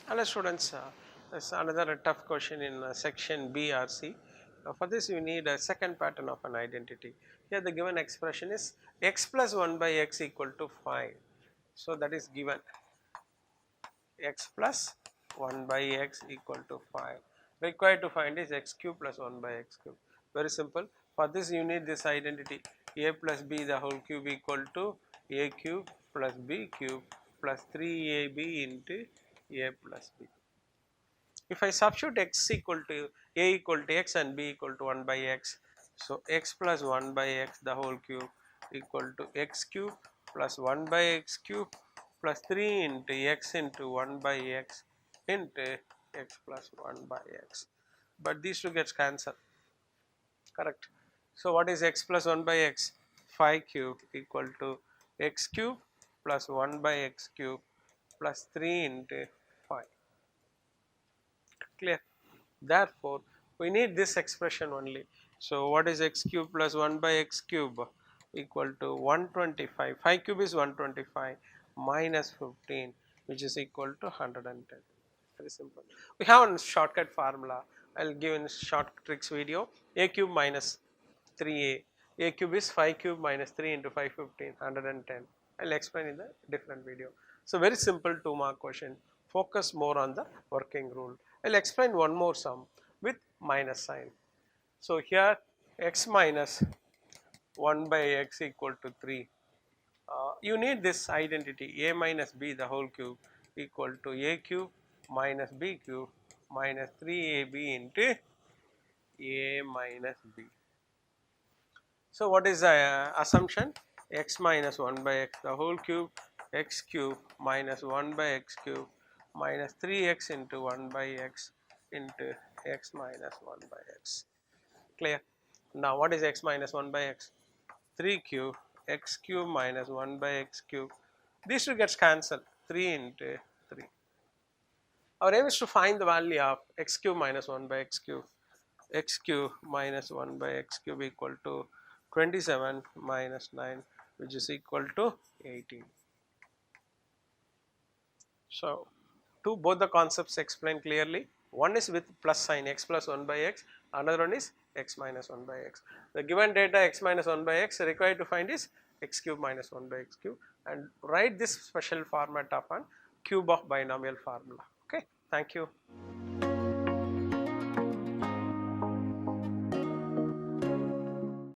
Hello students, this is another tough question in section B or C. For this you need a second pattern of an identity. Here the given expression is x plus 1 by x equal to 5. So that is given, x plus 1 by x equal to 5. Required to find is x cube plus 1 by x cube. Very simple. For this you need this identity, a plus b the whole cube equal to a cube plus b cube plus 3ab into a plus b. If I substitute x equal to a equal to x and b equal to 1 by x, so x plus 1 by x the whole cube equal to x cube plus 1 by x cube plus 3 into x into 1 by x into x plus 1 by x. But these two gets cancelled, correct. So what is x plus 1 by x? 5 cube equal to x cube plus 1 by x cube plus 3 into 5. Clear? Therefore, we need this expression only. So, what is x cube plus 1 by x cube equal to 125? 5 cube is 125 minus 15, which is equal to 110. Very simple. We have a shortcut formula. I will give in short tricks video. A cube minus 3a. A cube is 5 cube minus 3 into 5 15, 110. I will explain in the different video. So, very simple 2-mark question. Focus more on the working rule. I will explain one more sum with minus sign. So, here x minus 1 by x equal to 3. You need this identity, a minus b the whole cube equal to a cube minus b cube minus 3ab into a minus b. So, what is the assumption? X minus 1 by x the whole cube, x cube minus 1 by x cube minus 3x into 1 by x into x minus 1 by x. Clear? Now, what is x minus 1 by x? 3 cube, x cube minus 1 by x cube. These two gets cancelled, 3 into 3. Our aim is to find the value of x cube minus 1 by x cube. X cube minus 1 by x cube equal to 27 minus 9, which is equal to 18. So, both the concepts explained clearly. One is with plus sign x plus 1 by x, another one is x minus 1 by x. The given data x minus 1 by x required to find is x cube minus 1 by x cube, and write this special format of an cube of binomial formula. Okay, thank you.